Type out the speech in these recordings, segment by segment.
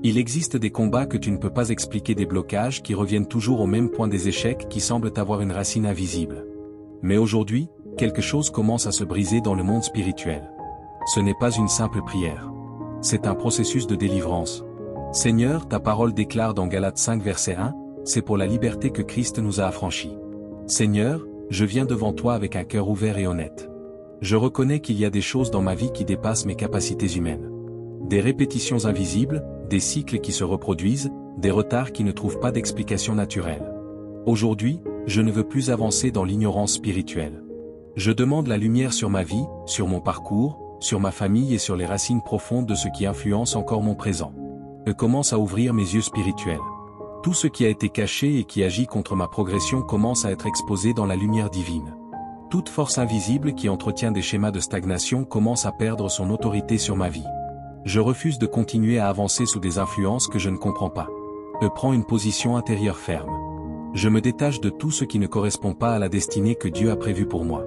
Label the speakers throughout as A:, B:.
A: Il existe des combats que tu ne peux pas expliquer, des blocages qui reviennent toujours au même point, des échecs qui semblent avoir une racine invisible. Mais aujourd'hui, quelque chose commence à se briser dans le monde spirituel. Ce n'est pas une simple prière. C'est un processus de délivrance. Seigneur, ta parole déclare dans Galates 5 verset 1, c'est pour la liberté que Christ nous a affranchis. Seigneur, je viens devant toi avec un cœur ouvert et honnête. Je reconnais qu'il y a des choses dans ma vie qui dépassent mes capacités humaines. Des répétitions invisibles, des cycles qui se reproduisent, des retards qui ne trouvent pas d'explication naturelle. Aujourd'hui, je ne veux plus avancer dans l'ignorance spirituelle. Je demande la lumière sur ma vie, sur mon parcours, sur ma famille et sur les racines profondes de ce qui influence encore mon présent. Je commence à ouvrir mes yeux spirituels. Tout ce qui a été caché et qui agit contre ma progression commence à être exposé dans la lumière divine. Toute force invisible qui entretient des schémas de stagnation commence à perdre son autorité sur ma vie. Je refuse de continuer à avancer sous des influences que je ne comprends pas. Je prends une position intérieure ferme. Je me détache de tout ce qui ne correspond pas à la destinée que Dieu a prévue pour moi.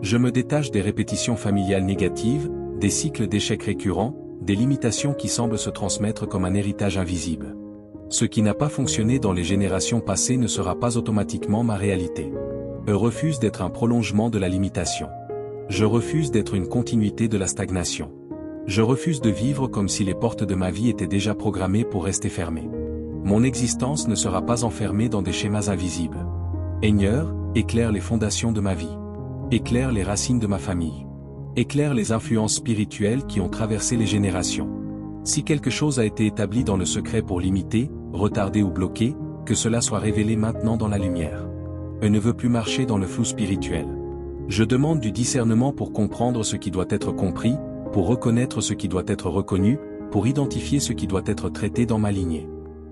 A: Je me détache des répétitions familiales négatives, des cycles d'échecs récurrents, des limitations qui semblent se transmettre comme un héritage invisible. Ce qui n'a pas fonctionné dans les générations passées ne sera pas automatiquement ma réalité. Je refuse d'être un prolongement de la limitation. Je refuse d'être une continuité de la stagnation. Je refuse de vivre comme si les portes de ma vie étaient déjà programmées pour rester fermées. Mon existence ne sera pas enfermée dans des schémas invisibles. Seigneur, éclaire les fondations de ma vie. Éclaire les racines de ma famille. Éclaire les influences spirituelles qui ont traversé les générations. Si quelque chose a été établi dans le secret pour limiter, retarder ou bloquer, que cela soit révélé maintenant dans la lumière. Je ne veux plus marcher dans le flou spirituel. Je demande du discernement pour comprendre ce qui doit être compris, pour reconnaître ce qui doit être reconnu, pour identifier ce qui doit être traité dans ma lignée.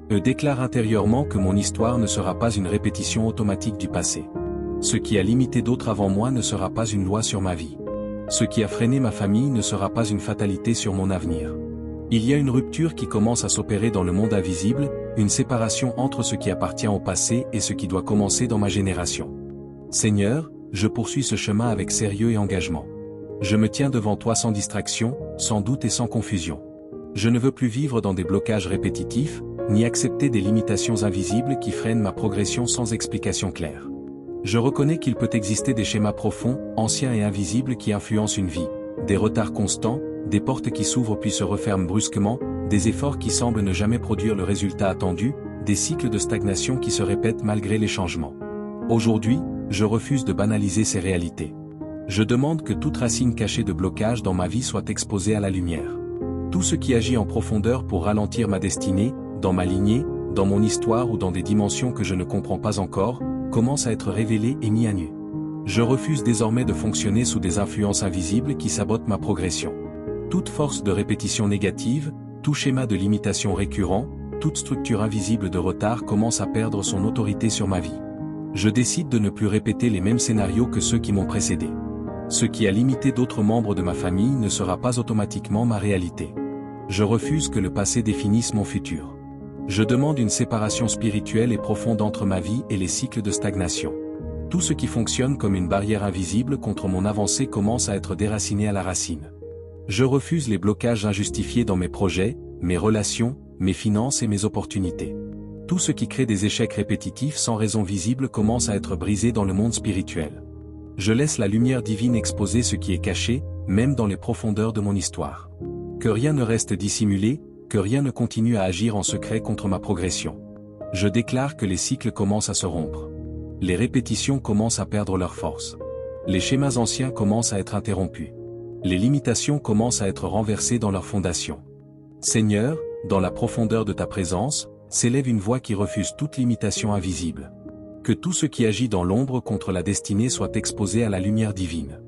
A: Je déclare intérieurement que mon histoire ne sera pas une répétition automatique du passé. Ce qui a limité d'autres avant moi ne sera pas une loi sur ma vie. Ce qui a freiné ma famille ne sera pas une fatalité sur mon avenir. Il y a une rupture qui commence à s'opérer dans le monde invisible, une séparation entre ce qui appartient au passé et ce qui doit commencer dans ma génération. Seigneur, je poursuis ce chemin avec sérieux et engagement. Je me tiens devant toi sans distraction, sans doute et sans confusion. Je ne veux plus vivre dans des blocages répétitifs, ni accepter des limitations invisibles qui freinent ma progression sans explication claire. Je reconnais qu'il peut exister des schémas profonds, anciens et invisibles qui influencent une vie, des retards constants, des portes qui s'ouvrent puis se referment brusquement, des efforts qui semblent ne jamais produire le résultat attendu, des cycles de stagnation qui se répètent malgré les changements. Aujourd'hui, je refuse de banaliser ces réalités. Je demande que toute racine cachée de blocage dans ma vie soit exposée à la lumière. Tout ce qui agit en profondeur pour ralentir ma destinée, dans ma lignée, dans mon histoire ou dans des dimensions que je ne comprends pas encore, commence à être révélé et mis à nu. Je refuse désormais de fonctionner sous des influences invisibles qui sabotent ma progression. Toute force de répétition négative, tout schéma de limitation récurrent, toute structure invisible de retard commence à perdre son autorité sur ma vie. Je décide de ne plus répéter les mêmes scénarios que ceux qui m'ont précédé. Ce qui a limité d'autres membres de ma famille ne sera pas automatiquement ma réalité. Je refuse que le passé définisse mon futur. Je demande une séparation spirituelle et profonde entre ma vie et les cycles de stagnation. Tout ce qui fonctionne comme une barrière invisible contre mon avancée commence à être déraciné à la racine. Je refuse les blocages injustifiés dans mes projets, mes relations, mes finances et mes opportunités. Tout ce qui crée des échecs répétitifs sans raison visible commence à être brisé dans le monde spirituel. Je laisse la lumière divine exposer ce qui est caché, même dans les profondeurs de mon histoire. Que rien ne reste dissimulé, que rien ne continue à agir en secret contre ma progression. Je déclare que les cycles commencent à se rompre. Les répétitions commencent à perdre leur force. Les schémas anciens commencent à être interrompus. Les limitations commencent à être renversées dans leur fondation. Seigneur, dans la profondeur de ta présence, s'élève une voix qui refuse toute limitation invisible. Que tout ce qui agit dans l'ombre contre la destinée soit exposé à la lumière divine.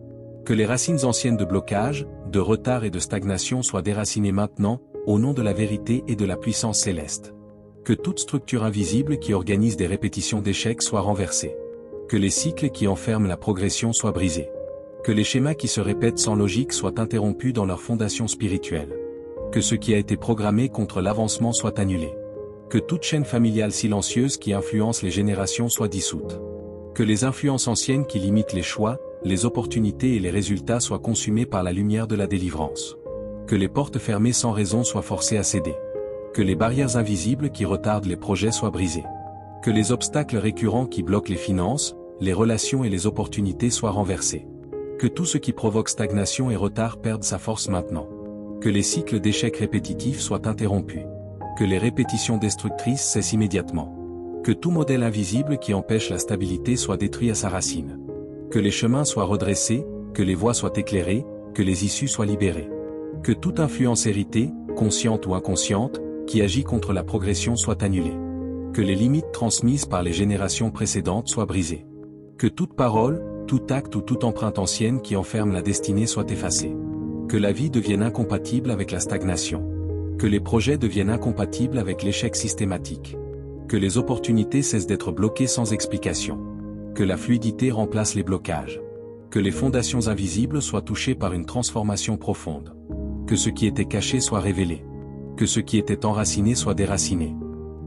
A: Que les racines anciennes de blocage, de retard et de stagnation soient déracinées maintenant, au nom de la vérité et de la puissance céleste. Que toute structure invisible qui organise des répétitions d'échecs soit renversée. Que les cycles qui enferment la progression soient brisés. Que les schémas qui se répètent sans logique soient interrompus dans leur fondation spirituelle. Que ce qui a été programmé contre l'avancement soit annulé. Que toute chaîne familiale silencieuse qui influence les générations soit dissoute. Que les influences anciennes qui limitent les choix, les opportunités et les résultats soient consumées par la lumière de la délivrance. Que les portes fermées sans raison soient forcées à céder. Que les barrières invisibles qui retardent les projets soient brisées. Que les obstacles récurrents qui bloquent les finances, les relations et les opportunités soient renversés. Que tout ce qui provoque stagnation et retard perde sa force maintenant. Que les cycles d'échecs répétitifs soient interrompus. Que les répétitions destructrices cessent immédiatement. Que tout modèle invisible qui empêche la stabilité soit détruit à sa racine. Que les chemins soient redressés, que les voies soient éclairées, que les issues soient libérées. Que toute influence héritée, consciente ou inconsciente, qui agit contre la progression soit annulée. Que les limites transmises par les générations précédentes soient brisées. Que toute parole, tout acte ou toute empreinte ancienne qui enferme la destinée soit effacée. Que la vie devienne incompatible avec la stagnation. Que les projets deviennent incompatibles avec l'échec systématique. Que les opportunités cessent d'être bloquées sans explication. Que la fluidité remplace les blocages. Que les fondations invisibles soient touchées par une transformation profonde. Que ce qui était caché soit révélé. Que ce qui était enraciné soit déraciné.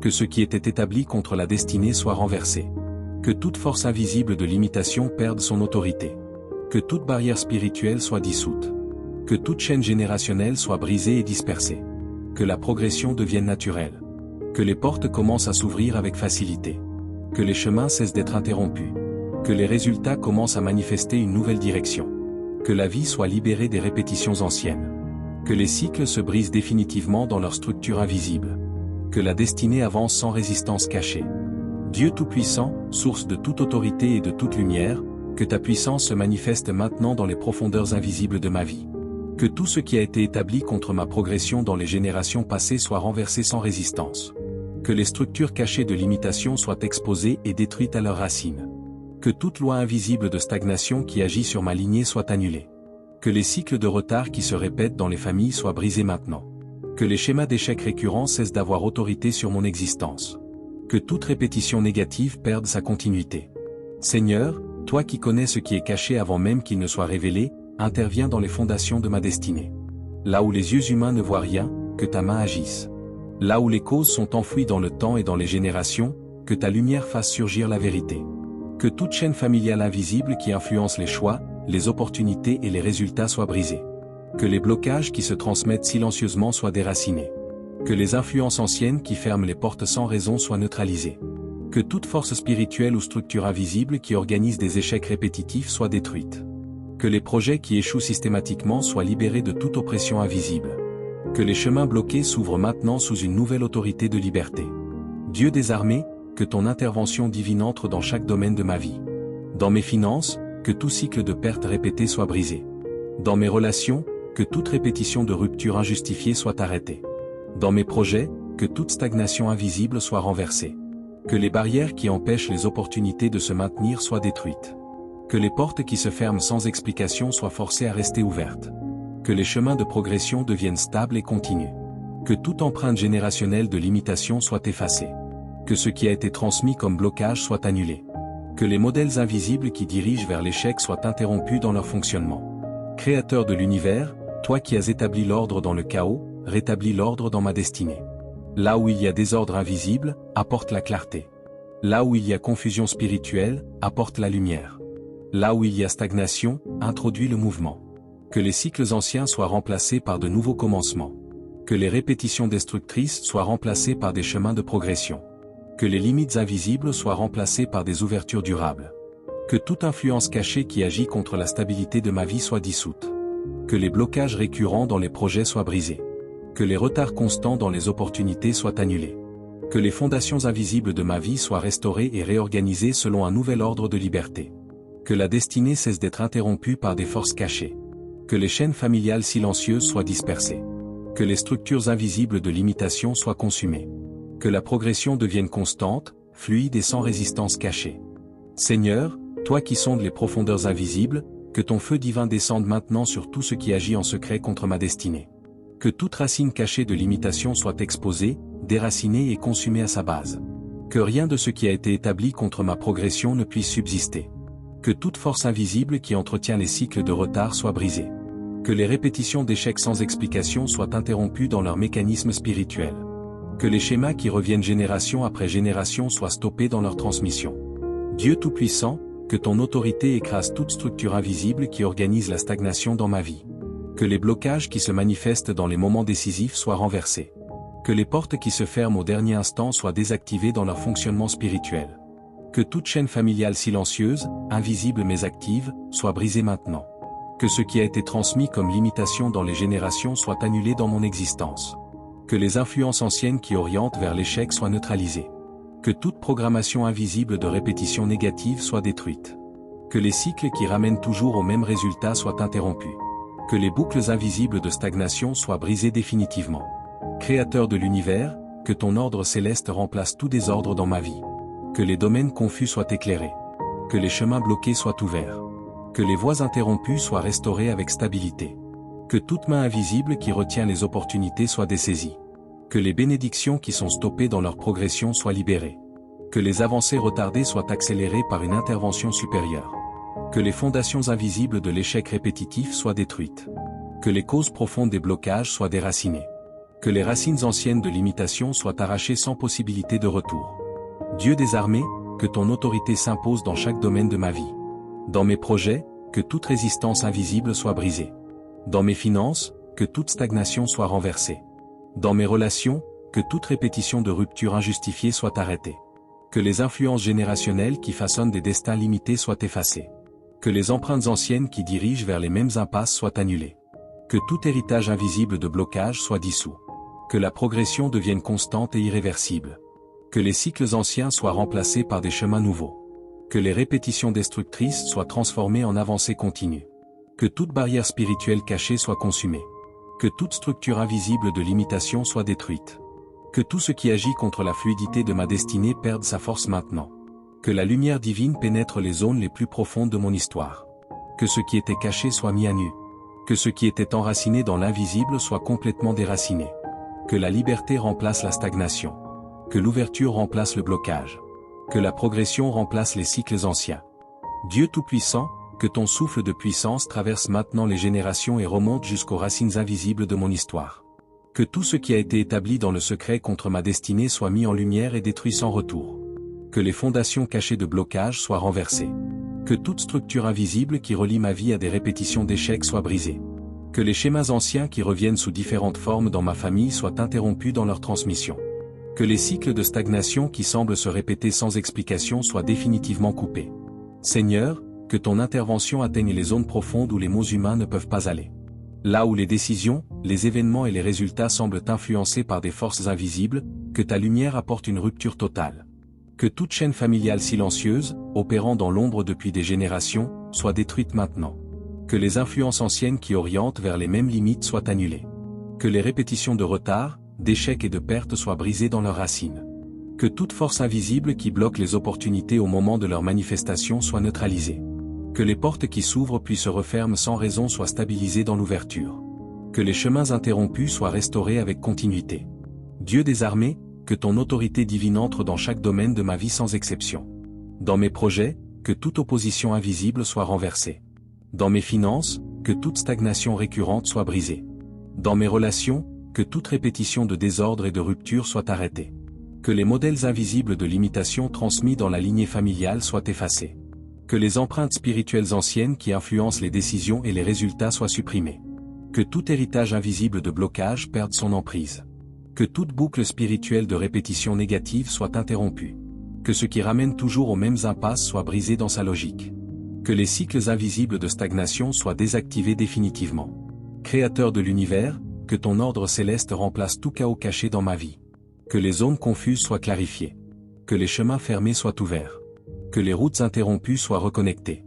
A: Que ce qui était établi contre la destinée soit renversé. Que toute force invisible de limitation perde son autorité. Que toute barrière spirituelle soit dissoute. Que toute chaîne générationnelle soit brisée et dispersée. Que la progression devienne naturelle. Que les portes commencent à s'ouvrir avec facilité. Que les chemins cessent d'être interrompus. Que les résultats commencent à manifester une nouvelle direction. Que la vie soit libérée des répétitions anciennes. Que les cycles se brisent définitivement dans leur structure invisible. Que la destinée avance sans résistance cachée. Dieu Tout-Puissant, source de toute autorité et de toute lumière, que ta puissance se manifeste maintenant dans les profondeurs invisibles de ma vie. Que tout ce qui a été établi contre ma progression dans les générations passées soit renversé sans résistance. Que les structures cachées de limitation soient exposées et détruites à leurs racines. Que toute loi invisible de stagnation qui agit sur ma lignée soit annulée. Que les cycles de retard qui se répètent dans les familles soient brisés maintenant. Que les schémas d'échecs récurrents cessent d'avoir autorité sur mon existence. Que toute répétition négative perde sa continuité. Seigneur, toi qui connais ce qui est caché avant même qu'il ne soit révélé, interviens dans les fondations de ma destinée. Là où les yeux humains ne voient rien, que ta main agisse. Là où les causes sont enfouies dans le temps et dans les générations, que ta lumière fasse surgir la vérité. Que toute chaîne familiale invisible qui influence les choix, les opportunités et les résultats soient brisés. Que les blocages qui se transmettent silencieusement soient déracinés. Que les influences anciennes qui ferment les portes sans raison soient neutralisées. Que toute force spirituelle ou structure invisible qui organise des échecs répétitifs soit détruite. Que les projets qui échouent systématiquement soient libérés de toute oppression invisible. Que les chemins bloqués s'ouvrent maintenant sous une nouvelle autorité de liberté. Dieu des armées, que ton intervention divine entre dans chaque domaine de ma vie. Dans mes finances, que tout cycle de pertes répétées soit brisé. Dans mes relations, que toute répétition de rupture injustifiée soit arrêtée. Dans mes projets, que toute stagnation invisible soit renversée. Que les barrières qui empêchent les opportunités de se maintenir soient détruites. Que les portes qui se ferment sans explication soient forcées à rester ouvertes. Que les chemins de progression deviennent stables et continus. Que toute empreinte générationnelle de limitation soit effacée. Que ce qui a été transmis comme blocage soit annulé. Que les modèles invisibles qui dirigent vers l'échec soient interrompus dans leur fonctionnement. Créateur de l'univers, toi qui as établi l'ordre dans le chaos, rétablis l'ordre dans ma destinée. Là où il y a désordre invisible, apporte la clarté. Là où il y a confusion spirituelle, apporte la lumière. Là où il y a stagnation, introduis le mouvement. Que les cycles anciens soient remplacés par de nouveaux commencements. Que les répétitions destructrices soient remplacées par des chemins de progression. Que les limites invisibles soient remplacées par des ouvertures durables. Que toute influence cachée qui agit contre la stabilité de ma vie soit dissoute. Que les blocages récurrents dans les projets soient brisés. Que les retards constants dans les opportunités soient annulés. Que les fondations invisibles de ma vie soient restaurées et réorganisées selon un nouvel ordre de liberté. Que la destinée cesse d'être interrompue par des forces cachées. Que les chaînes familiales silencieuses soient dispersées. Que les structures invisibles de limitation soient consumées. Que la progression devienne constante, fluide et sans résistance cachée. Seigneur, toi qui sondes les profondeurs invisibles, que ton feu divin descende maintenant sur tout ce qui agit en secret contre ma destinée. Que toute racine cachée de limitation soit exposée, déracinée et consumée à sa base. Que rien de ce qui a été établi contre ma progression ne puisse subsister. Que toute force invisible qui entretient les cycles de retard soit brisée. Que les répétitions d'échecs sans explication soient interrompues dans leur mécanisme spirituel. Que les schémas qui reviennent génération après génération soient stoppés dans leur transmission. Dieu Tout-Puissant, que ton autorité écrase toute structure invisible qui organise la stagnation dans ma vie. Que les blocages qui se manifestent dans les moments décisifs soient renversés. Que les portes qui se ferment au dernier instant soient désactivées dans leur fonctionnement spirituel. Que toute chaîne familiale silencieuse, invisible mais active, soit brisée maintenant. Que ce qui a été transmis comme limitation dans les générations soit annulé dans mon existence. Que les influences anciennes qui orientent vers l'échec soient neutralisées. Que toute programmation invisible de répétition négative soit détruite. Que les cycles qui ramènent toujours au même résultat soient interrompus. Que les boucles invisibles de stagnation soient brisées définitivement. Créateur de l'univers, que ton ordre céleste remplace tout désordre dans ma vie. Que les domaines confus soient éclairés. Que les chemins bloqués soient ouverts. Que les voies interrompues soient restaurées avec stabilité. Que toute main invisible qui retient les opportunités soit dessaisie. Que les bénédictions qui sont stoppées dans leur progression soient libérées. Que les avancées retardées soient accélérées par une intervention supérieure. Que les fondations invisibles de l'échec répétitif soient détruites. Que les causes profondes des blocages soient déracinées. Que les racines anciennes de l'imitation soient arrachées sans possibilité de retour. Dieu des armées, que ton autorité s'impose dans chaque domaine de ma vie. Dans mes projets, que toute résistance invisible soit brisée. Dans mes finances, que toute stagnation soit renversée. Dans mes relations, que toute répétition de rupture injustifiée soit arrêtée. Que les influences générationnelles qui façonnent des destins limités soient effacées. Que les empreintes anciennes qui dirigent vers les mêmes impasses soient annulées. Que tout héritage invisible de blocage soit dissous. Que la progression devienne constante et irréversible. Que les cycles anciens soient remplacés par des chemins nouveaux. Que les répétitions destructrices soient transformées en avancées continues. Que toute barrière spirituelle cachée soit consumée. Que toute structure invisible de limitation soit détruite. Que tout ce qui agit contre la fluidité de ma destinée perde sa force maintenant. Que la lumière divine pénètre les zones les plus profondes de mon histoire. Que ce qui était caché soit mis à nu. Que ce qui était enraciné dans l'invisible soit complètement déraciné. Que la liberté remplace la stagnation. Que l'ouverture remplace le blocage. Que la progression remplace les cycles anciens. Dieu Tout-Puissant, que ton souffle de puissance traverse maintenant les générations et remonte jusqu'aux racines invisibles de mon histoire. Que tout ce qui a été établi dans le secret contre ma destinée soit mis en lumière et détruit sans retour. Que les fondations cachées de blocage soient renversées. Que toute structure invisible qui relie ma vie à des répétitions d'échecs soit brisée. Que les schémas anciens qui reviennent sous différentes formes dans ma famille soient interrompus dans leur transmission. Que les cycles de stagnation qui semblent se répéter sans explication soient définitivement coupés. Seigneur, que ton intervention atteigne les zones profondes où les mots humains ne peuvent pas aller. Là où les décisions, les événements et les résultats semblent influencés par des forces invisibles, que ta lumière apporte une rupture totale. Que toute chaîne familiale silencieuse, opérant dans l'ombre depuis des générations, soit détruite maintenant. Que les influences anciennes qui orientent vers les mêmes limites soient annulées. Que les répétitions de retard, d'échecs et de pertes soient brisées dans leurs racines. Que toute force invisible qui bloque les opportunités au moment de leur manifestation soit neutralisée. Que les portes qui s'ouvrent puis se referment sans raison soient stabilisées dans l'ouverture. Que les chemins interrompus soient restaurés avec continuité. Dieu des armées, que ton autorité divine entre dans chaque domaine de ma vie sans exception. Dans mes projets, que toute opposition invisible soit renversée. Dans mes finances, que toute stagnation récurrente soit brisée. Dans mes relations, que toute répétition de désordre et de rupture soit arrêtée. Que les modèles invisibles de limitation transmis dans la lignée familiale soient effacés. Que les empreintes spirituelles anciennes qui influencent les décisions et les résultats soient supprimées. Que tout héritage invisible de blocage perde son emprise. Que toute boucle spirituelle de répétition négative soit interrompue. Que ce qui ramène toujours aux mêmes impasses soit brisé dans sa logique. Que les cycles invisibles de stagnation soient désactivés définitivement. Créateur de l'univers, que ton ordre céleste remplace tout chaos caché dans ma vie. Que les zones confuses soient clarifiées. Que les chemins fermés soient ouverts. Que les routes interrompues soient reconnectées.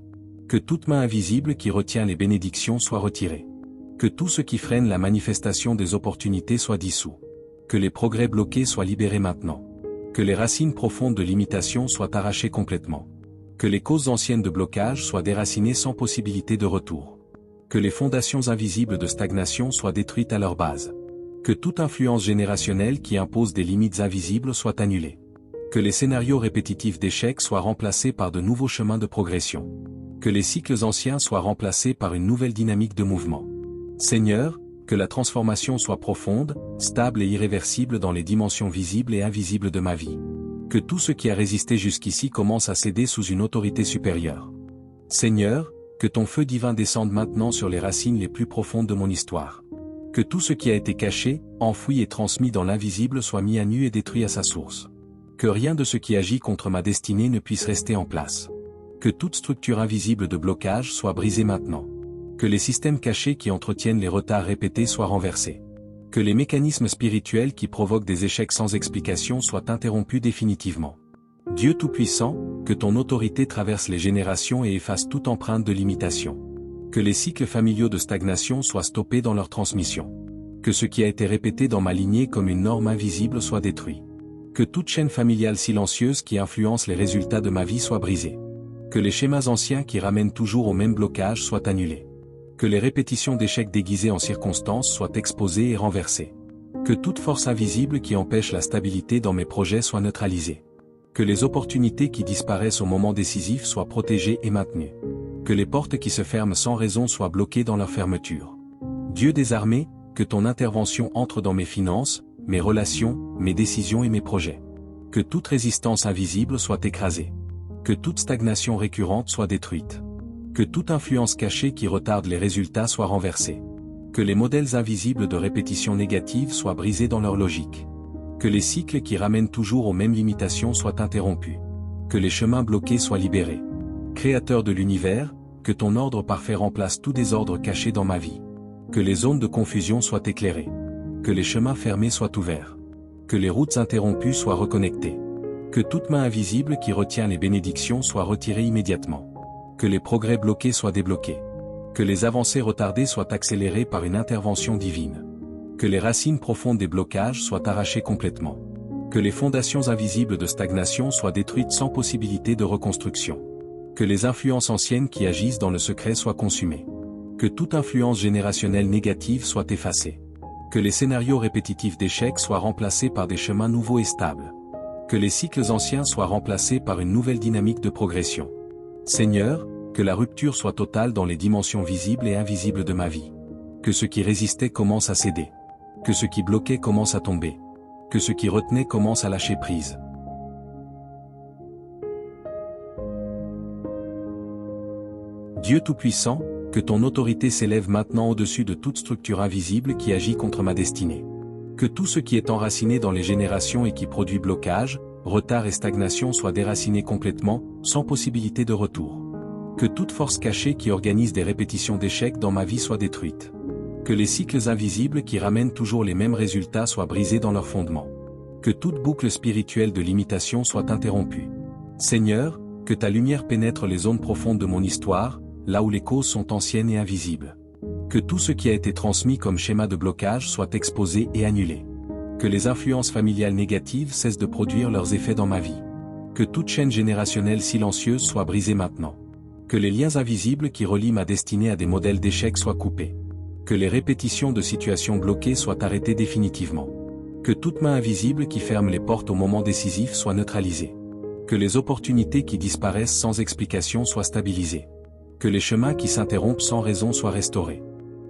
A: Que toute main invisible qui retient les bénédictions soit retirée. Que tout ce qui freine la manifestation des opportunités soit dissous. Que les progrès bloqués soient libérés maintenant. Que les racines profondes de l'imitation soient arrachées complètement. Que les causes anciennes de blocage soient déracinées sans possibilité de retour. Que les fondations invisibles de stagnation soient détruites à leur base. Que toute influence générationnelle qui impose des limites invisibles soit annulée. Que les scénarios répétitifs d'échecs soient remplacés par de nouveaux chemins de progression. Que les cycles anciens soient remplacés par une nouvelle dynamique de mouvement. Seigneur, que la transformation soit profonde, stable et irréversible dans les dimensions visibles et invisibles de ma vie. Que tout ce qui a résisté jusqu'ici commence à céder sous une autorité supérieure. Seigneur, que ton feu divin descende maintenant sur les racines les plus profondes de mon histoire. Que tout ce qui a été caché, enfoui et transmis dans l'invisible soit mis à nu et détruit à sa source. Que rien de ce qui agit contre ma destinée ne puisse rester en place. Que toute structure invisible de blocage soit brisée maintenant. Que les systèmes cachés qui entretiennent les retards répétés soient renversés. Que les mécanismes spirituels qui provoquent des échecs sans explication soient interrompus définitivement. Dieu Tout-Puissant, que ton autorité traverse les générations et efface toute empreinte de limitation. Que les cycles familiaux de stagnation soient stoppés dans leur transmission. Que ce qui a été répété dans ma lignée comme une norme invisible soit détruit. Que toute chaîne familiale silencieuse qui influence les résultats de ma vie soit brisée. Que les schémas anciens qui ramènent toujours au même blocage soient annulés. Que les répétitions d'échecs déguisés en circonstances soient exposées et renversées. Que toute force invisible qui empêche la stabilité dans mes projets soit neutralisée. Que les opportunités qui disparaissent au moment décisif soient protégées et maintenues. Que les portes qui se ferment sans raison soient bloquées dans leur fermeture. Dieu des armées, que ton intervention entre dans mes finances, mes relations, mes décisions et mes projets. Que toute résistance invisible soit écrasée. Que toute stagnation récurrente soit détruite. Que toute influence cachée qui retarde les résultats soit renversée. Que les modèles invisibles de répétition négative soient brisés dans leur logique. Que les cycles qui ramènent toujours aux mêmes limitations soient interrompus. Que les chemins bloqués soient libérés. Créateur de l'univers, que ton ordre parfait remplace tout désordre caché dans ma vie. Que les zones de confusion soient éclairées. Que les chemins fermés soient ouverts. Que les routes interrompues soient reconnectées. Que toute main invisible qui retient les bénédictions soit retirée immédiatement. Que les progrès bloqués soient débloqués. Que les avancées retardées soient accélérées par une intervention divine. Que les racines profondes des blocages soient arrachées complètement. Que les fondations invisibles de stagnation soient détruites sans possibilité de reconstruction. Que les influences anciennes qui agissent dans le secret soient consumées. Que toute influence générationnelle négative soit effacée. Que les scénarios répétitifs d'échecs soient remplacés par des chemins nouveaux et stables. Que les cycles anciens soient remplacés par une nouvelle dynamique de progression. Seigneur, que la rupture soit totale dans les dimensions visibles et invisibles de ma vie. Que ce qui résistait commence à céder. Que ce qui bloquait commence à tomber. Que ce qui retenait commence à lâcher prise. Dieu Tout-Puissant, que ton autorité s'élève maintenant au-dessus de toute structure invisible qui agit contre ma destinée. Que tout ce qui est enraciné dans les générations et qui produit blocage, retard et stagnation soit déraciné complètement, sans possibilité de retour. Que toute force cachée qui organise des répétitions d'échecs dans ma vie soit détruite. Que les cycles invisibles qui ramènent toujours les mêmes résultats soient brisés dans leur fondement. Que toute boucle spirituelle de limitation soit interrompue. Seigneur, que ta lumière pénètre les zones profondes de mon histoire, là où les causes sont anciennes et invisibles. Que tout ce qui a été transmis comme schéma de blocage soit exposé et annulé. Que les influences familiales négatives cessent de produire leurs effets dans ma vie. Que toute chaîne générationnelle silencieuse soit brisée maintenant. Que les liens invisibles qui relient ma destinée à des modèles d'échecs soient coupés. Que les répétitions de situations bloquées soient arrêtées définitivement. Que toute main invisible qui ferme les portes au moment décisif soit neutralisée. Que les opportunités qui disparaissent sans explication soient stabilisées. Que les chemins qui s'interrompent sans raison soient restaurés.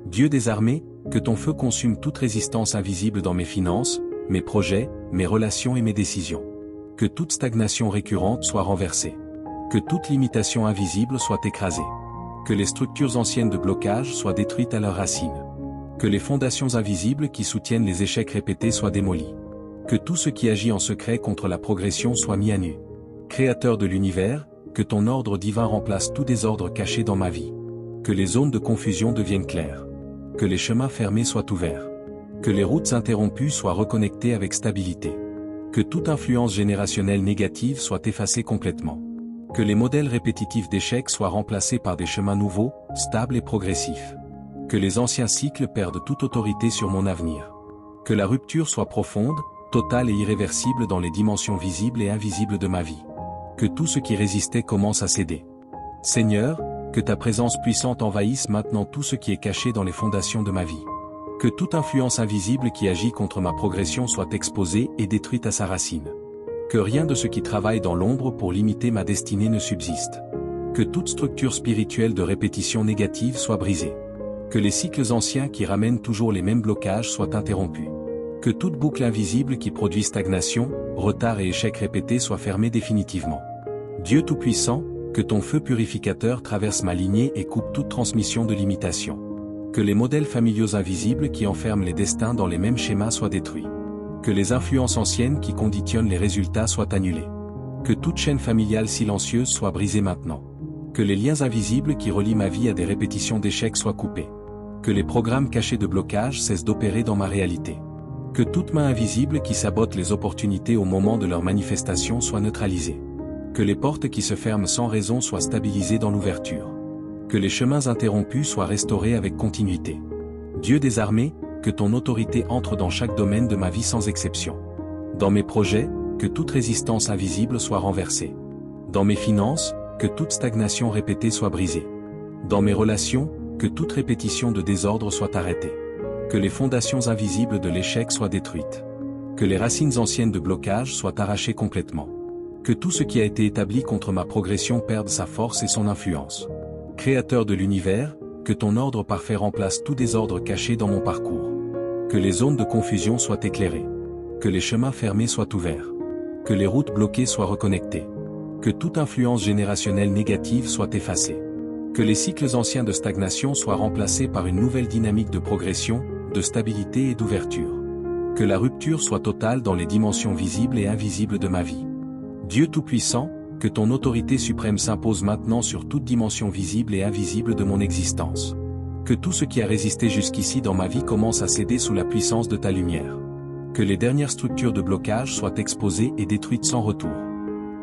A: Dieu des armées, que ton feu consume toute résistance invisible dans mes finances, mes projets, mes relations et mes décisions. Que toute stagnation récurrente soit renversée. Que toute limitation invisible soit écrasée. Que les structures anciennes de blocage soient détruites à leurs racines. Que les fondations invisibles qui soutiennent les échecs répétés soient démolies. Que tout ce qui agit en secret contre la progression soit mis à nu. Créateur de l'univers, que ton ordre divin remplace tout désordre caché dans ma vie. Que les zones de confusion deviennent claires. Que les chemins fermés soient ouverts. Que les routes interrompues soient reconnectées avec stabilité. Que toute influence générationnelle négative soit effacée complètement. Que les modèles répétitifs d'échecs soient remplacés par des chemins nouveaux, stables et progressifs. Que les anciens cycles perdent toute autorité sur mon avenir. Que la rupture soit profonde, totale et irréversible dans les dimensions visibles et invisibles de ma vie. Que tout ce qui résistait commence à céder. Seigneur, que ta présence puissante envahisse maintenant tout ce qui est caché dans les fondations de ma vie. Que toute influence invisible qui agit contre ma progression soit exposée et détruite à sa racine. Que rien de ce qui travaille dans l'ombre pour limiter ma destinée ne subsiste. Que toute structure spirituelle de répétition négative soit brisée. Que les cycles anciens qui ramènent toujours les mêmes blocages soient interrompus. Que toute boucle invisible qui produit stagnation, retard et échec répétés soit fermée définitivement. Dieu Tout-Puissant, que ton feu purificateur traverse ma lignée et coupe toute transmission de limitation. Que les modèles familiaux invisibles qui enferment les destins dans les mêmes schémas soient détruits. Que les influences anciennes qui conditionnent les résultats soient annulées. Que toute chaîne familiale silencieuse soit brisée maintenant. Que les liens invisibles qui relient ma vie à des répétitions d'échecs soient coupés. Que les programmes cachés de blocage cessent d'opérer dans ma réalité. Que toute main invisible qui sabote les opportunités au moment de leur manifestation soit neutralisée. Que les portes qui se ferment sans raison soient stabilisées dans l'ouverture. Que les chemins interrompus soient restaurés avec continuité. Dieu des armées, que ton autorité entre dans chaque domaine de ma vie sans exception. Dans mes projets, que toute résistance invisible soit renversée. Dans mes finances, que toute stagnation répétée soit brisée. Dans mes relations, que toute répétition de désordre soit arrêtée. Que les fondations invisibles de l'échec soient détruites. Que les racines anciennes de blocage soient arrachées complètement. Que tout ce qui a été établi contre ma progression perde sa force et son influence. Créateur de l'univers, que ton ordre parfait remplace tout désordre caché dans mon parcours. Que les zones de confusion soient éclairées. Que les chemins fermés soient ouverts. Que les routes bloquées soient reconnectées. Que toute influence générationnelle négative soit effacée. Que les cycles anciens de stagnation soient remplacés par une nouvelle dynamique de progression, de stabilité et d'ouverture. Que la rupture soit totale dans les dimensions visibles et invisibles de ma vie. Dieu Tout-Puissant, que ton autorité suprême s'impose maintenant sur toute dimension visible et invisible de mon existence. Que tout ce qui a résisté jusqu'ici dans ma vie commence à céder sous la puissance de ta lumière. Que les dernières structures de blocage soient exposées et détruites sans retour.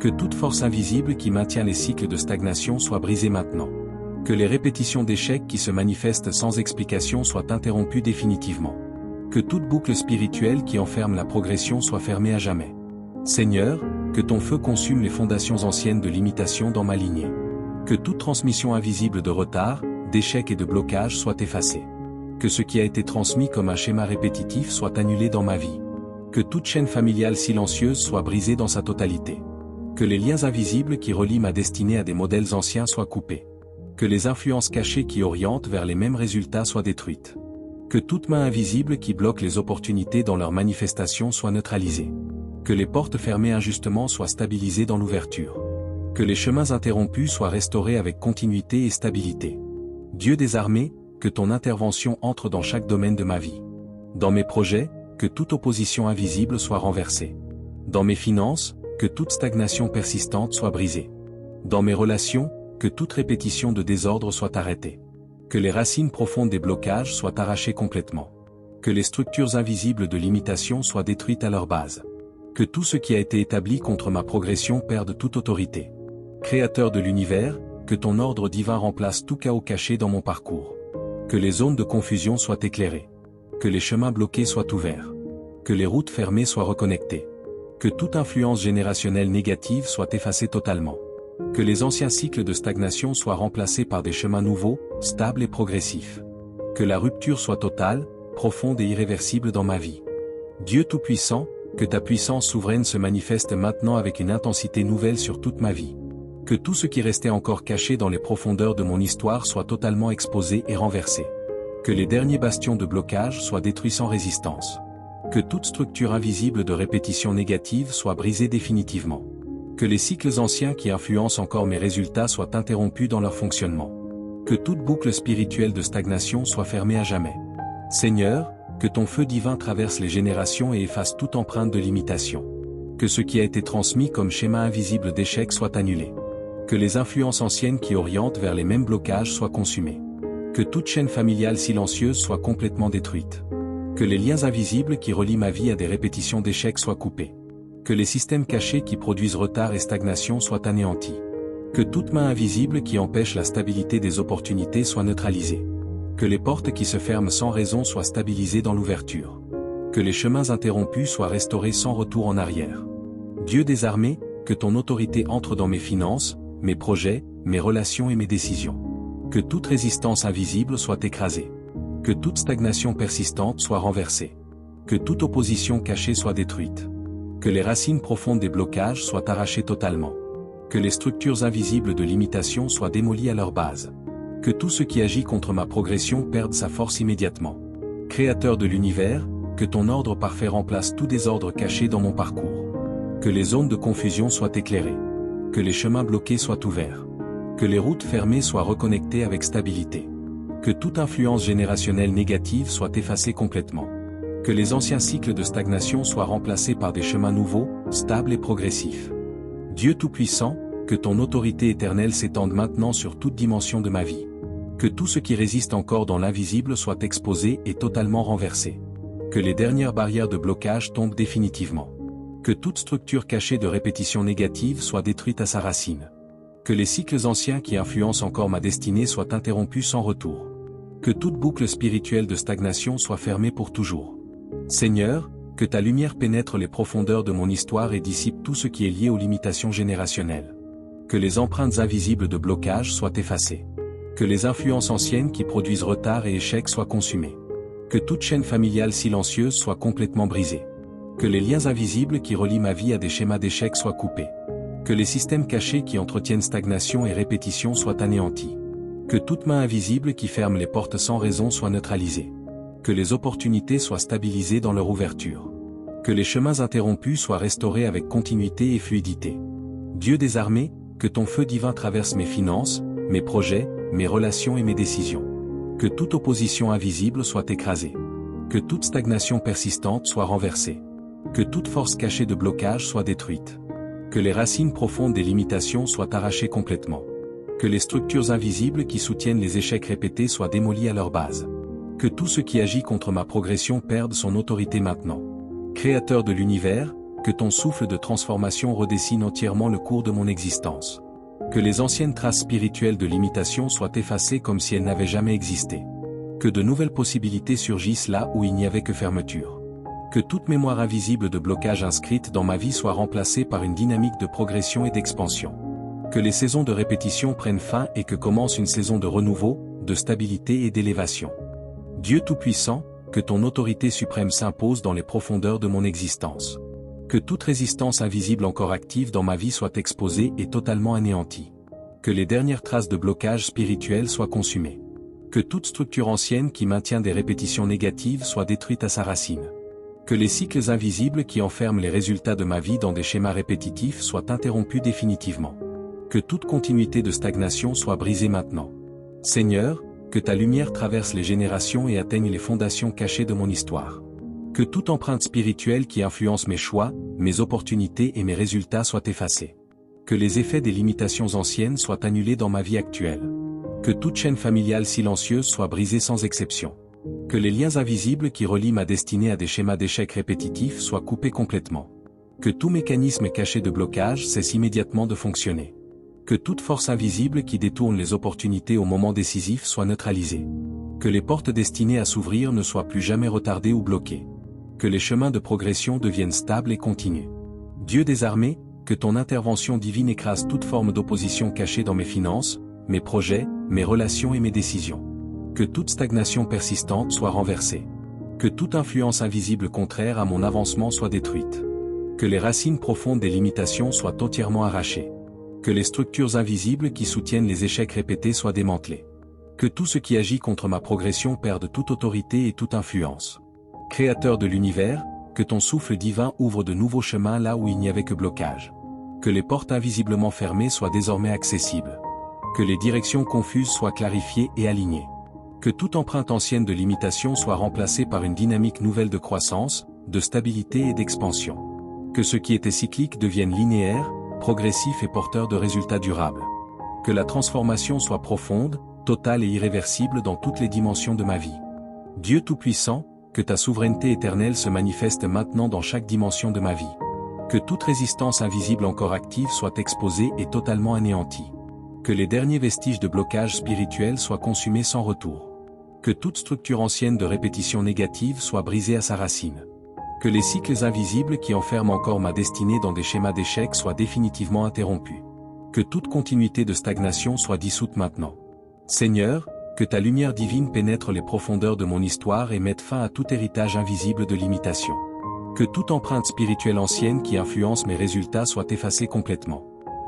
A: Que toute force invisible qui maintient les cycles de stagnation soit brisée maintenant. Que les répétitions d'échecs qui se manifestent sans explication soient interrompues définitivement. Que toute boucle spirituelle qui enferme la progression soit fermée à jamais. Seigneur, que ton feu consume les fondations anciennes de l'imitation dans ma lignée. Que toute transmission invisible de retard, d'échecs et de blocage soit effacée. Que ce qui a été transmis comme un schéma répétitif soit annulé dans ma vie. Que toute chaîne familiale silencieuse soit brisée dans sa totalité. Que les liens invisibles qui relient ma destinée à des modèles anciens soient coupés. Que les influences cachées qui orientent vers les mêmes résultats soient détruites. Que toute main invisible qui bloque les opportunités dans leur manifestation soit neutralisée. Que les portes fermées injustement soient stabilisées dans l'ouverture. Que les chemins interrompus soient restaurés avec continuité et stabilité. Dieu des armées, que ton intervention entre dans chaque domaine de ma vie. Dans mes projets, que toute opposition invisible soit renversée. Dans mes finances, que toute stagnation persistante soit brisée. Dans mes relations, que toute répétition de désordre soit arrêtée. Que les racines profondes des blocages soient arrachées complètement. Que les structures invisibles de l'imitation soient détruites à leur base. Que tout ce qui a été établi contre ma progression perde toute autorité. Créateur de l'univers, que ton ordre divin remplace tout chaos caché dans mon parcours. Que les zones de confusion soient éclairées. Que les chemins bloqués soient ouverts. Que les routes fermées soient reconnectées. Que toute influence générationnelle négative soit effacée totalement. Que les anciens cycles de stagnation soient remplacés par des chemins nouveaux, stables et progressifs. Que la rupture soit totale, profonde et irréversible dans ma vie. Dieu Tout-Puissant, que ta puissance souveraine se manifeste maintenant avec une intensité nouvelle sur toute ma vie. Que tout ce qui restait encore caché dans les profondeurs de mon histoire soit totalement exposé et renversé. Que les derniers bastions de blocage soient détruits sans résistance. Que toute structure invisible de répétition négative soit brisée définitivement. Que les cycles anciens qui influencent encore mes résultats soient interrompus dans leur fonctionnement. Que toute boucle spirituelle de stagnation soit fermée à jamais. Seigneur, que ton feu divin traverse les générations et efface toute empreinte de l'imitation. Que ce qui a été transmis comme schéma invisible d'échec soit annulé. Que les influences anciennes qui orientent vers les mêmes blocages soient consumées. Que toute chaîne familiale silencieuse soit complètement détruite. Que les liens invisibles qui relient ma vie à des répétitions d'échecs soient coupés. Que les systèmes cachés qui produisent retard et stagnation soient anéantis. Que toute main invisible qui empêche la stabilité des opportunités soit neutralisée. Que les portes qui se ferment sans raison soient stabilisées dans l'ouverture. Que les chemins interrompus soient restaurés sans retour en arrière. Dieu des armées, que ton autorité entre dans mes finances, mes projets, mes relations et mes décisions. Que toute résistance invisible soit écrasée. Que toute stagnation persistante soit renversée. Que toute opposition cachée soit détruite. Que les racines profondes des blocages soient arrachées totalement. Que les structures invisibles de l'imitation soient démolies à leur base. Que tout ce qui agit contre ma progression perde sa force immédiatement. Créateur de l'univers, que ton ordre parfait remplace tout désordre caché dans mon parcours. Que les zones de confusion soient éclairées. Que les chemins bloqués soient ouverts. Que les routes fermées soient reconnectées avec stabilité. Que toute influence générationnelle négative soit effacée complètement. Que les anciens cycles de stagnation soient remplacés par des chemins nouveaux, stables et progressifs. Dieu Tout-Puissant, que ton autorité éternelle s'étende maintenant sur toute dimension de ma vie. Que tout ce qui résiste encore dans l'invisible soit exposé et totalement renversé. Que les dernières barrières de blocage tombent définitivement. Que toute structure cachée de répétition négative soit détruite à sa racine. Que les cycles anciens qui influencent encore ma destinée soient interrompus sans retour. Que toute boucle spirituelle de stagnation soit fermée pour toujours. Seigneur, que ta lumière pénètre les profondeurs de mon histoire et dissipe tout ce qui est lié aux limitations générationnelles. Que les empreintes invisibles de blocage soient effacées. Que les influences anciennes qui produisent retard et échec soient consumées. Que toute chaîne familiale silencieuse soit complètement brisée. Que les liens invisibles qui relient ma vie à des schémas d'échec soient coupés. Que les systèmes cachés qui entretiennent stagnation et répétition soient anéantis. Que toute main invisible qui ferme les portes sans raison soit neutralisée. Que les opportunités soient stabilisées dans leur ouverture. Que les chemins interrompus soient restaurés avec continuité et fluidité. Dieu des armées, que ton feu divin traverse mes finances, mes projets, mes relations et mes décisions. Que toute opposition invisible soit écrasée. Que toute stagnation persistante soit renversée. Que toute force cachée de blocage soit détruite. Que les racines profondes des limitations soient arrachées complètement. Que les structures invisibles qui soutiennent les échecs répétés soient démolies à leur base. Que tout ce qui agit contre ma progression perde son autorité maintenant. Créateur de l'univers, que ton souffle de transformation redessine entièrement le cours de mon existence. Que les anciennes traces spirituelles de limitation soient effacées comme si elles n'avaient jamais existé. Que de nouvelles possibilités surgissent là où il n'y avait que fermeture. Que toute mémoire invisible de blocage inscrite dans ma vie soit remplacée par une dynamique de progression et d'expansion. Que les saisons de répétition prennent fin et que commence une saison de renouveau, de stabilité et d'élévation. Dieu Tout-Puissant, que ton autorité suprême s'impose dans les profondeurs de mon existence. Que toute résistance invisible encore active dans ma vie soit exposée et totalement anéantie. Que les dernières traces de blocage spirituel soient consumées. Que toute structure ancienne qui maintient des répétitions négatives soit détruite à sa racine. Que les cycles invisibles qui enferment les résultats de ma vie dans des schémas répétitifs soient interrompus définitivement. Que toute continuité de stagnation soit brisée maintenant. Seigneur, que ta lumière traverse les générations et atteigne les fondations cachées de mon histoire. Que toute empreinte spirituelle qui influence mes choix, mes opportunités et mes résultats soit effacée. Que les effets des limitations anciennes soient annulés dans ma vie actuelle. Que toute chaîne familiale silencieuse soit brisée sans exception. Que les liens invisibles qui relient ma destinée à des schémas d'échecs répétitifs soient coupés complètement. Que tout mécanisme caché de blocage cesse immédiatement de fonctionner. Que toute force invisible qui détourne les opportunités au moment décisif soit neutralisée. Que les portes destinées à s'ouvrir ne soient plus jamais retardées ou bloquées. Que les chemins de progression deviennent stables et continus. Dieu des armées, que ton intervention divine écrase toute forme d'opposition cachée dans mes finances, mes projets, mes relations et mes décisions. Que toute stagnation persistante soit renversée. Que toute influence invisible contraire à mon avancement soit détruite. Que les racines profondes des limitations soient entièrement arrachées. Que les structures invisibles qui soutiennent les échecs répétés soient démantelées. Que tout ce qui agit contre ma progression perde toute autorité et toute influence. Créateur de l'univers, que ton souffle divin ouvre de nouveaux chemins là où il n'y avait que blocage. Que les portes invisiblement fermées soient désormais accessibles. Que les directions confuses soient clarifiées et alignées. Que toute empreinte ancienne de limitation soit remplacée par une dynamique nouvelle de croissance, de stabilité et d'expansion. Que ce qui était cyclique devienne linéaire, progressif et porteur de résultats durables. Que la transformation soit profonde, totale et irréversible dans toutes les dimensions de ma vie. Dieu Tout-Puissant, que ta souveraineté éternelle se manifeste maintenant dans chaque dimension de ma vie. Que toute résistance invisible encore active soit exposée et totalement anéantie. Que les derniers vestiges de blocage spirituel soient consumés sans retour. Que toute structure ancienne de répétition négative soit brisée à sa racine. Que les cycles invisibles qui enferment encore ma destinée dans des schémas d'échecs soient définitivement interrompus. Que toute continuité de stagnation soit dissoute maintenant. Seigneur, que ta lumière divine pénètre les profondeurs de mon histoire et mette fin à tout héritage invisible de limitation. Que toute empreinte spirituelle ancienne qui influence mes résultats soit effacée complètement.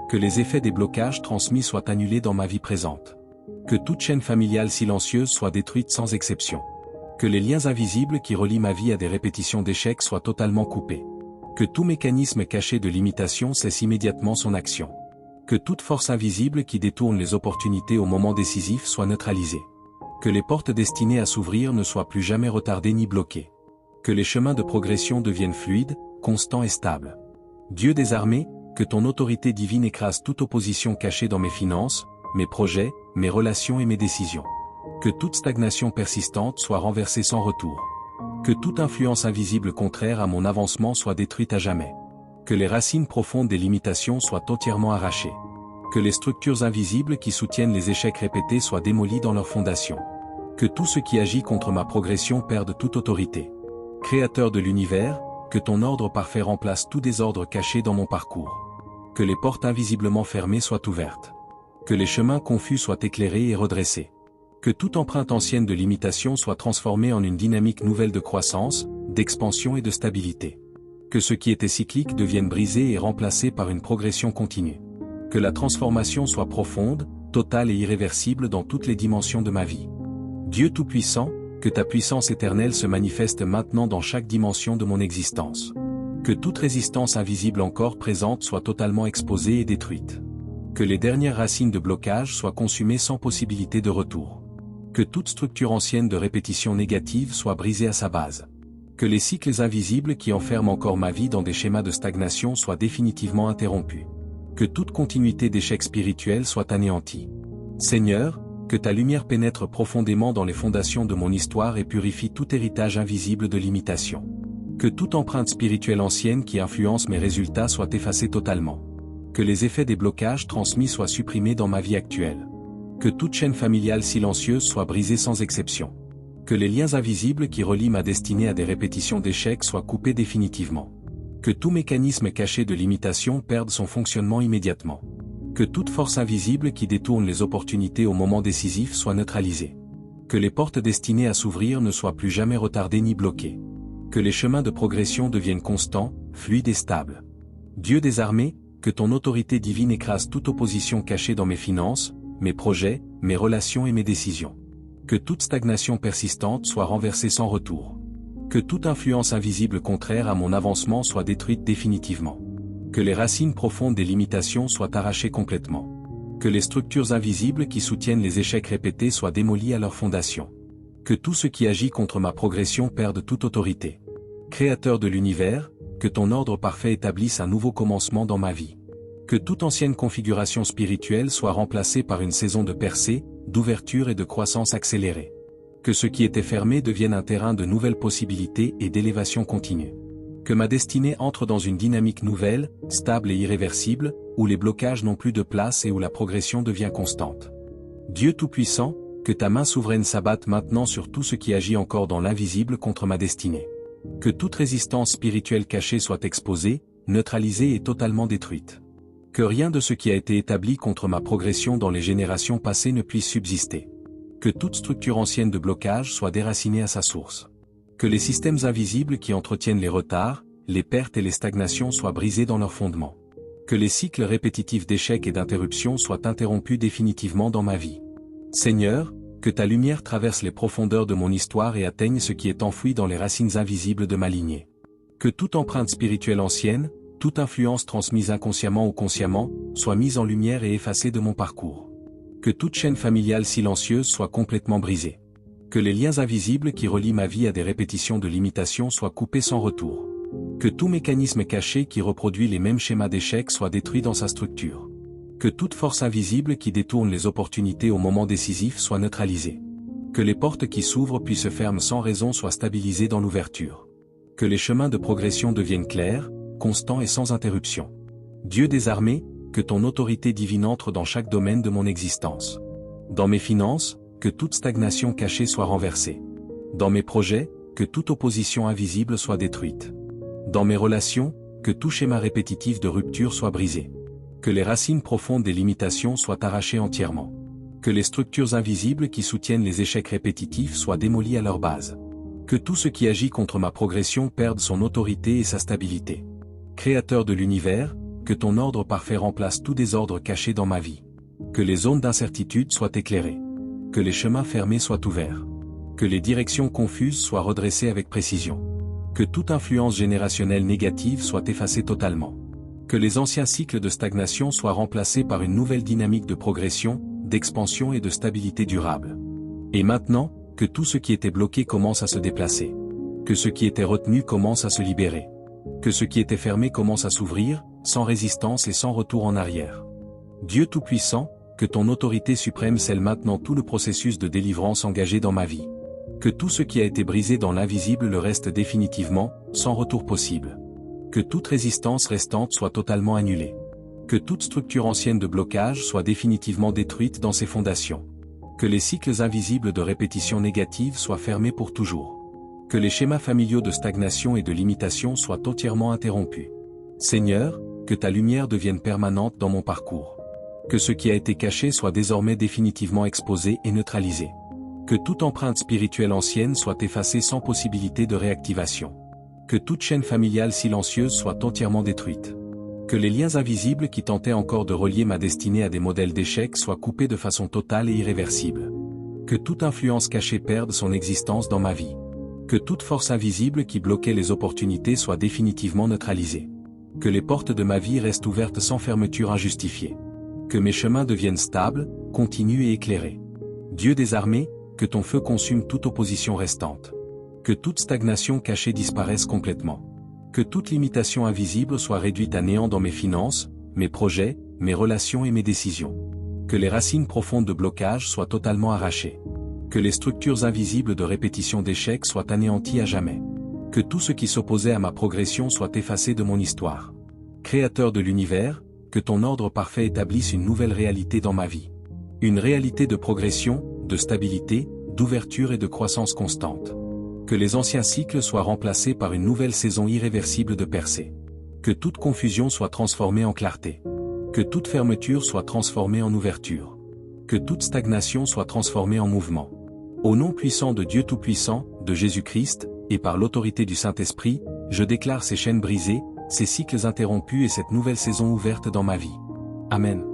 A: Que les effets des blocages transmis soient annulés dans ma vie présente. Que toute chaîne familiale silencieuse soit détruite sans exception. Que les liens invisibles qui relient ma vie à des répétitions d'échecs soient totalement coupés. Que tout mécanisme caché de limitation cesse immédiatement son action. Que toute force invisible qui détourne les opportunités au moment décisif soit neutralisée. Que les portes destinées à s'ouvrir ne soient plus jamais retardées ni bloquées. Que les chemins de progression deviennent fluides, constants et stables. Dieu des armées, que ton autorité divine écrase toute opposition cachée dans mes finances, mes projets, mes relations et mes décisions. Que toute stagnation persistante soit renversée sans retour. Que toute influence invisible contraire à mon avancement soit détruite à jamais. Que les racines profondes des limitations soient entièrement arrachées. Que les structures invisibles qui soutiennent les échecs répétés soient démolies dans leurs fondations. Que tout ce qui agit contre ma progression perde toute autorité. Créateur de l'univers, que ton ordre parfait remplace tout désordre caché dans mon parcours. Que les portes invisiblement fermées soient ouvertes. Que les chemins confus soient éclairés et redressés. Que toute empreinte ancienne de limitation soit transformée en une dynamique nouvelle de croissance, d'expansion et de stabilité. Que ce qui était cyclique devienne brisé et remplacé par une progression continue. Que la transformation soit profonde, totale et irréversible dans toutes les dimensions de ma vie. Dieu Tout-Puissant, que ta puissance éternelle se manifeste maintenant dans chaque dimension de mon existence. Que toute résistance invisible encore présente soit totalement exposée et détruite. Que les dernières racines de blocage soient consumées sans possibilité de retour. Que toute structure ancienne de répétition négative soit brisée à sa base. Que les cycles invisibles qui enferment encore ma vie dans des schémas de stagnation soient définitivement interrompus. Que toute continuité d'échecs spirituels soit anéantie. Seigneur, que ta lumière pénètre profondément dans les fondations de mon histoire et purifie tout héritage invisible de limitation. Que toute empreinte spirituelle ancienne qui influence mes résultats soit effacée totalement. Que les effets des blocages transmis soient supprimés dans ma vie actuelle. Que toute chaîne familiale silencieuse soit brisée sans exception. Que les liens invisibles qui relient ma destinée à des répétitions d'échecs soient coupés définitivement. Que tout mécanisme caché de limitation perde son fonctionnement immédiatement. Que toute force invisible qui détourne les opportunités au moment décisif soit neutralisée. Que les portes destinées à s'ouvrir ne soient plus jamais retardées ni bloquées. Que les chemins de progression deviennent constants, fluides et stables. Dieu des armées, que ton autorité divine écrase toute opposition cachée dans mes finances, mes projets, mes relations et mes décisions. Que toute stagnation persistante soit renversée sans retour. Que toute influence invisible contraire à mon avancement soit détruite définitivement. Que les racines profondes des limitations soient arrachées complètement. Que les structures invisibles qui soutiennent les échecs répétés soient démolies à leur fondation. Que tout ce qui agit contre ma progression perde toute autorité. Créateur de l'univers, que ton ordre parfait établisse un nouveau commencement dans ma vie. Que toute ancienne configuration spirituelle soit remplacée par une saison de percée, d'ouverture et de croissance accélérée. Que ce qui était fermé devienne un terrain de nouvelles possibilités et d'élévation continue. Que ma destinée entre dans une dynamique nouvelle, stable et irréversible, où les blocages n'ont plus de place et où la progression devient constante. Dieu Tout-Puissant, que ta main souveraine s'abatte maintenant sur tout ce qui agit encore dans l'invisible contre ma destinée. Que toute résistance spirituelle cachée soit exposée, neutralisée et totalement détruite. Que rien de ce qui a été établi contre ma progression dans les générations passées ne puisse subsister. Que toute structure ancienne de blocage soit déracinée à sa source. Que les systèmes invisibles qui entretiennent les retards, les pertes et les stagnations soient brisés dans leurs fondements. Que les cycles répétitifs d'échecs et d'interruptions soient interrompus définitivement dans ma vie. Seigneur, que ta lumière traverse les profondeurs de mon histoire et atteigne ce qui est enfoui dans les racines invisibles de ma lignée. Que toute empreinte spirituelle ancienne, toute influence transmise inconsciemment ou consciemment, soit mise en lumière et effacée de mon parcours. Que toute chaîne familiale silencieuse soit complètement brisée. Que les liens invisibles qui relient ma vie à des répétitions de limitation soient coupés sans retour. Que tout mécanisme caché qui reproduit les mêmes schémas d'échecs soit détruit dans sa structure. Que toute force invisible qui détourne les opportunités au moment décisif soit neutralisée. Que les portes qui s'ouvrent puis se ferment sans raison soient stabilisées dans l'ouverture. Que les chemins de progression deviennent clairs, constants et sans interruption. Dieu des armées, que ton autorité divine entre dans chaque domaine de mon existence. Dans mes finances, que toute stagnation cachée soit renversée. Dans mes projets, que toute opposition invisible soit détruite. Dans mes relations, que tout schéma répétitif de rupture soit brisé. Que les racines profondes des limitations soient arrachées entièrement. Que les structures invisibles qui soutiennent les échecs répétitifs soient démolies à leur base. Que tout ce qui agit contre ma progression perde son autorité et sa stabilité. Créateur de l'univers, que ton ordre parfait remplace tout désordre caché dans ma vie. Que les zones d'incertitude soient éclairées. Que les chemins fermés soient ouverts. Que les directions confuses soient redressées avec précision. Que toute influence générationnelle négative soit effacée totalement. Que les anciens cycles de stagnation soient remplacés par une nouvelle dynamique de progression, d'expansion et de stabilité durable. Et maintenant, que tout ce qui était bloqué commence à se déplacer. Que ce qui était retenu commence à se libérer. Que ce qui était fermé commence à s'ouvrir, sans résistance et sans retour en arrière. Dieu Tout-Puissant, que ton autorité suprême scelle maintenant tout le processus de délivrance engagé dans ma vie. Que tout ce qui a été brisé dans l'invisible le reste définitivement, sans retour possible. Que toute résistance restante soit totalement annulée. Que toute structure ancienne de blocage soit définitivement détruite dans ses fondations. Que les cycles invisibles de répétition négative soient fermés pour toujours. Que les schémas familiaux de stagnation et de limitation soient entièrement interrompus. Seigneur, que ta lumière devienne permanente dans mon parcours. Que ce qui a été caché soit désormais définitivement exposé et neutralisé. Que toute empreinte spirituelle ancienne soit effacée sans possibilité de réactivation. Que toute chaîne familiale silencieuse soit entièrement détruite. Que les liens invisibles qui tentaient encore de relier ma destinée à des modèles d'échecs soient coupés de façon totale et irréversible. Que toute influence cachée perde son existence dans ma vie. Que toute force invisible qui bloquait les opportunités soit définitivement neutralisée. Que les portes de ma vie restent ouvertes sans fermeture injustifiée. Que mes chemins deviennent stables, continus et éclairés. Dieu des armées, que ton feu consume toute opposition restante. Que toute stagnation cachée disparaisse complètement. Que toute limitation invisible soit réduite à néant dans mes finances, mes projets, mes relations et mes décisions. Que les racines profondes de blocage soient totalement arrachées. Que les structures invisibles de répétition d'échecs soient anéanties à jamais. Que tout ce qui s'opposait à ma progression soit effacé de mon histoire. Créateur de l'univers, que ton ordre parfait établisse une nouvelle réalité dans ma vie. Une réalité de progression, de stabilité, d'ouverture et de croissance constante. Que les anciens cycles soient remplacés par une nouvelle saison irréversible de percée. Que toute confusion soit transformée en clarté. Que toute fermeture soit transformée en ouverture. Que toute stagnation soit transformée en mouvement. Au nom puissant de Dieu Tout-Puissant, de Jésus-Christ, et par l'autorité du Saint-Esprit, je déclare ces chaînes brisées, ces cycles interrompus et cette nouvelle saison ouverte dans ma vie. Amen.